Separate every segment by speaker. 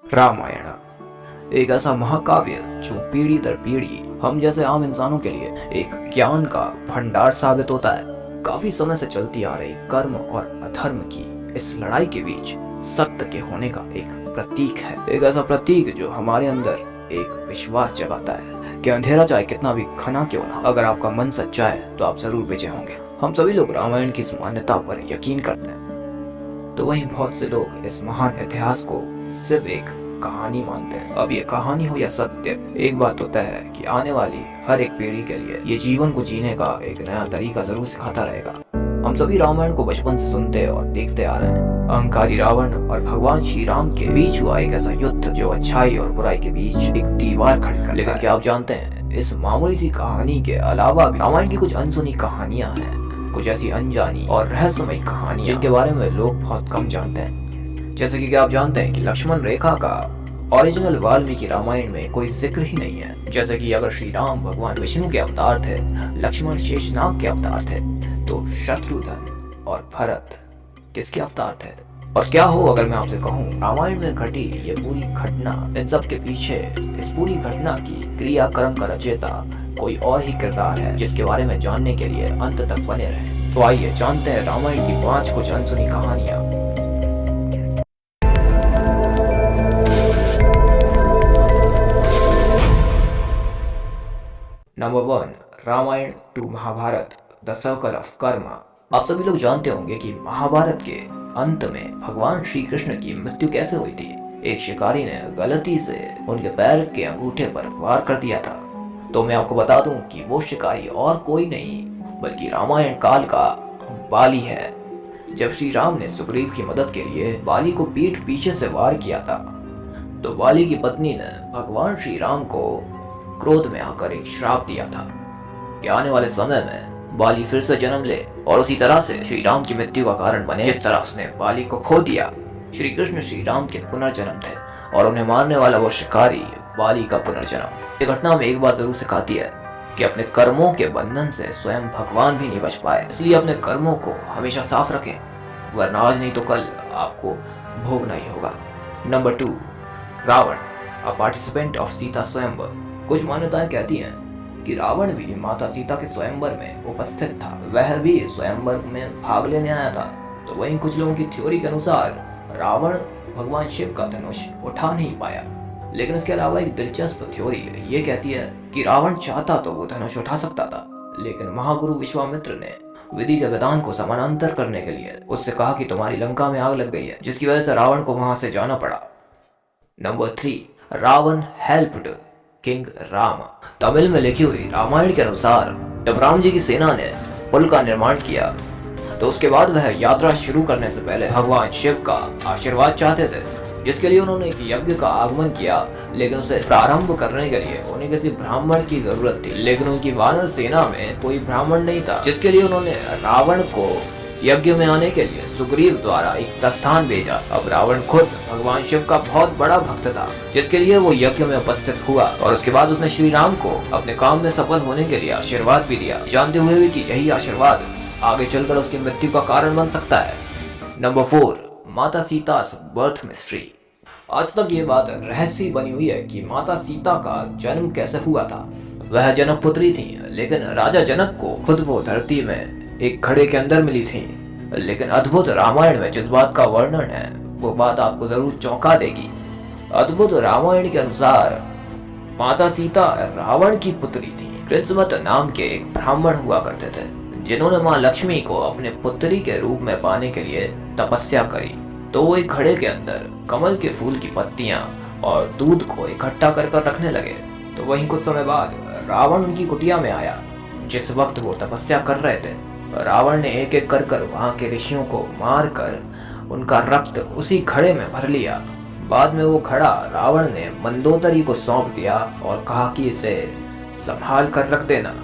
Speaker 1: रामायण एक ऐसा महाकाव्य जो पीढ़ी दर पीढ़ी हम जैसे आम इंसानों के लिए एक ज्ञान का भंडार साबित होता है। काफी समय से चलती आ रही कर्म और अधर्म की इस लड़ाई के बीच सत्य के होने का एक प्रतीक है। एक ऐसा प्रतीक जो हमारे अंदर एक विश्वास जगाता है कि अंधेरा चाहे कितना भी घना क्यों ना, अगर आपका मन सच्चा है तो आप जरूर विजय होंगे। हम सभी लोग रामायण की इस मान्यता पर यकीन करते हैं, तो वहीं बहुत से लोग इस महान इतिहास को सिर्फ एक कहानी मानते हैं। अब ये कहानी हो या सत्य, एक बात तो तय है कि आने वाली हर एक पीढ़ी के लिए ये जीवन को जीने का एक नया तरीका जरूर सिखाता रहेगा। हम सभी रामायण को बचपन से सुनते और देखते आ रहे हैं। अहंकारी रावण और भगवान श्री राम के बीच हुआ एक ऐसा युद्ध जो अच्छाई और बुराई के बीच एक दीवार खड़ी कर। लेकिन क्या आप जानते हैं, इस मामूली सी कहानी के अलावा भी रामायण की कुछ अनसुनी कहानियां हैं, कुछ ऐसी अनजानी और रहस्यमयी कहानियां जिनके बारे में लोग बहुत कम जानते हैं। जैसे कि क्या आप जानते हैं कि लक्ष्मण रेखा का ओरिजिनल वाल्मीकि रामायण में कोई जिक्र ही नहीं है। जैसे कि अगर श्री राम भगवान विष्णु के अवतार थे, लक्ष्मण शेषनाग के अवतार थे, तो शत्रुघ्न और भरत किसके अवतार थे? और क्या हो अगर मैं आपसे कहूँ रामायण में घटी ये पूरी घटना, इन सब के पीछे इस पूरी घटना की क्रियाक्रम का रचयिता कोई और ही किरदार है, जिसके बारे में जानने के लिए अंत तक बने रहे। तो आइए जानते हैं रामायण की 5 कुछ अनसुनी कहानियां। Number 1, Ramayan to Mahabharat, the circle of karma. आप सभी लोग जानते होंगे कि महाभारत के अंत में भगवान श्री कृष्ण की मृत्यु कैसे हुई थी। एक शिकारी ने गलती से उनके पैर के अंगूठे पर वार कर दिया था। तो मैं आपको बता दूं कि वो शिकारी और कोई नहीं बल्कि रामायण काल का बाली है। जब श्री राम ने सुग्रीव की मदद के लिए बाली को पीठ पीछे से वार किया था, तो बाली की पत्नी ने भगवान श्री राम को क्रोध में आकर एक श्राप दिया था कि आने वाले समय में बाली फिर से जन्म ले और उसी तरह से श्री राम की मृत्यु का कारण बने, जिस तरह उसने बाली को खो दिया। श्री कृष्ण श्री राम के पुनर्जन्म थे और उन्हें मारने वाला वो शिकारी बाली का पुनर्जन्म। ये घटना में एक बात जरूर सिखाती है कि अपने कर्मों के बंधन से स्वयं भगवान भी नहीं बच पाए, इसलिए अपने कर्मों को हमेशा साफ रखें, वरना आज नहीं तो कल आपको भोगना ही होगा। Number 2, Ravan, a participant of Sita swayamvar. कुछ मान्यताएं कहती हैं कि रावण भी माता सीता के स्वयंवर में उपस्थित था, वह भी स्वयंवर में भाग लेने आया था। तो वहीं कुछ लोगों की थ्योरी के अनुसार रावण भगवान शिव का धनुष उठा नहीं पाया। लेकिन इसके अलावा एक दिलचस्प थ्योरी ये कहती है कि रावण चाहता तो वो धनुष उठा सकता था, लेकिन महागुरु विश्वामित्र ने विधि के विधान को समानांतर करने के लिए उससे कहा कि तुम्हारी लंका में आग लग गई है, जिसकी वजह से रावण को वहां से जाना पड़ा। Number 3, Ravan helped king Ram. Tamil में लिखी हुई रामायण के अनुसार जब राम जी की सेना ने पुल का निर्माण किया, तो उसके बाद वह यात्रा शुरू करने से पहले भगवान शिव का आशीर्वाद चाहते थे, जिसके लिए उन्होंने एक यज्ञ का आगमन किया। लेकिन उसे प्रारंभ करने के लिए उन्हें किसी ब्राह्मण की जरूरत थी, लेकिन उनकी वानर सेना में कोई ब्राह्मण नहीं था, जिसके लिए उन्होंने रावण को यज्ञ में आने के लिए सुग्रीव द्वारा एक प्रस्थान भेजा। अब रावण खुद भगवान शिव का बहुत बड़ा भक्त था, जिसके लिए वो यज्ञ में उपस्थित हुआ और उसके बाद उसने श्री राम को अपने काम में सफल होने के लिए आशीर्वाद भी दिया, जानते हुए भी कि यही आशीर्वाद आगे चलकर उसकी मृत्यु का कारण बन सकता है। नंबर 4, माता सीता बर्थ मिस्ट्री। आज तक ये बात रहस्य बनी हुई है कि माता सीता का जन्म कैसे हुआ था। वह जनक पुत्री थी, लेकिन राजा जनक को खुद वो धरती में एक घड़े के अंदर मिली थी। लेकिन अद्भुत रामायण में जिस बात का वर्णन है वो बात आपको जरूर चौंका देगी। अद्भुत रामायण के अनुसार माता सीता रावण की पुत्री थी। कृष्णमत नाम के एक ब्राह्मण हुआ करते थे, जिन्होंने माँ लक्ष्मी को अपने पुत्री के रूप में पाने के लिए तपस्या करी। तो वो एक घड़े के अंदर कमल के फूल की पत्तियां और दूध को इकट्ठा कर रखने लगे। तो वहीं कुछ समय बाद रावण उनकी कुटिया में आया। जिस वक्त वो तपस्या कर रहे थे, रावण ने एक एक कर वहां के ऋषियों को मार कर उनका रक्त उसी घड़े में भर लिया। बाद में वो घड़ा रावण ने मंदोदरी को सौंप दिया और कहा कि इसे संभाल कर रख देना,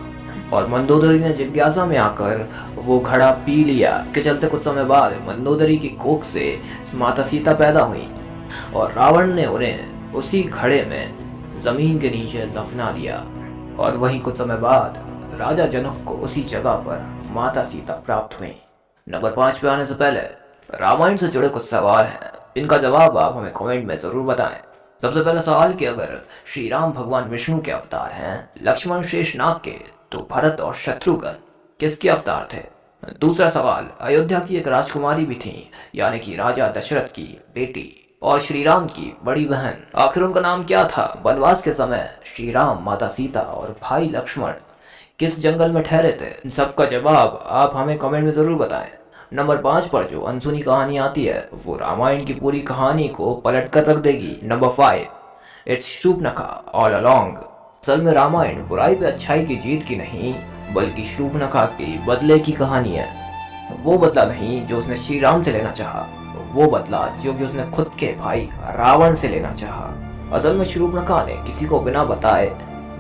Speaker 1: और मंदोदरी ने जिज्ञासा में आकर वो घड़ा पी लिया। के चलते कुछ समय बाद मंदोदरी की कोख से माता सीता पैदा हुई और रावण ने उन्हें उसी घड़े में जमीन के नीचे दफना दिया। और वहीं कुछ समय बाद राजा जनक को उसी जगह पर माता सीता प्राप्त हुई। नंबर 5 पे आने से पहले रामायण से जुड़े कुछ सवाल हैं इनका जवाब आप हमें कमेंट में ज़रूर बताएं। सबसे पहला सवाल कि अगर श्री राम भगवान विष्णु के अवतार हैं, लक्ष्मण शेषनाग के, तो भरत और शत्रुघ्न किसके अवतार थे? दूसरा सवाल, अयोध्या की एक राजकुमारी भी थी, यानी कि राजा दशरथ की बेटी और श्री राम की बड़ी बहन, आखिर उनका नाम क्या था? वनवास के समय श्री राम, माता सीता और भाई लक्ष्मण किस जंगल में ठहरे थे? इन सबका जवाब आप हमें कमेंट में ज़रूर बताएं। नंबर 5 पर जो अनसुनी कहानी आती है वो रामायण की पूरी कहानी को पलट कर रख देगी। Number 5, it's Shurpanakha all along. असल में रामायण बुराई पे अच्छाई की जीत की नहीं, बल्कि शूर्पणखा के बदले की कहानी है। वो बदला नहीं जो उसने श्री राम से लेना चाहा, वो बदला जो कि उसने खुद के भाई रावण से लेना चाहा। असल में शूर्पणखा ने किसी को बिना बताए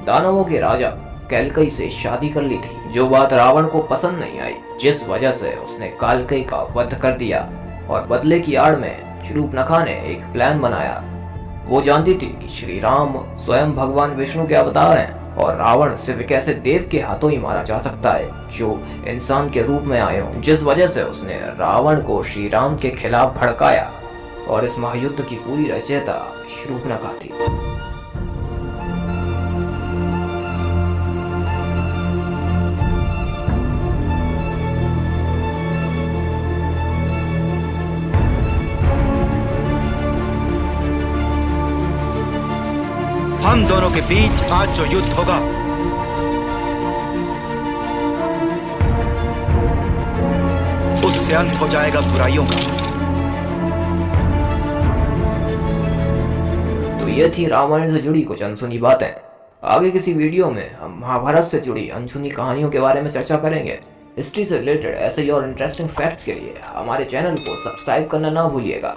Speaker 1: दानवों के राजा कैलकई से शादी कर ली थी, जो बात रावण को पसंद नहीं आई, जिस वजह से उसने कालकई का वध कर दिया और बदले की आड़ में शूर्पणखा ने एक प्लान बनाया। वो जानती थी कि श्री राम स्वयं भगवान विष्णु के अवतार हैं और रावण सिर्फ एक ऐसे देव के हाथों ही मारा जा सकता है जो इंसान के रूप में आए हों, जिस वजह से उसने रावण को श्री राम के खिलाफ भड़काया और इस महायुद्ध की पूरी रचयिता शूर्पणखा थी।
Speaker 2: हम दोनों के बीच आज जो युद्ध होगा उससे अंत हो जाएगा बुराइयों का।
Speaker 1: तो ये थी रामायण से जुड़ी कुछ अनसुनी बातें। आगे किसी वीडियो में हम महाभारत से जुड़ी अनसुनी कहानियों के बारे में चर्चा करेंगे। हिस्ट्री से रिलेटेड ऐसे ही और इंटरेस्टिंग फैक्ट्स के लिए हमारे चैनल को सब्सक्राइब करना ना भूलिएगा।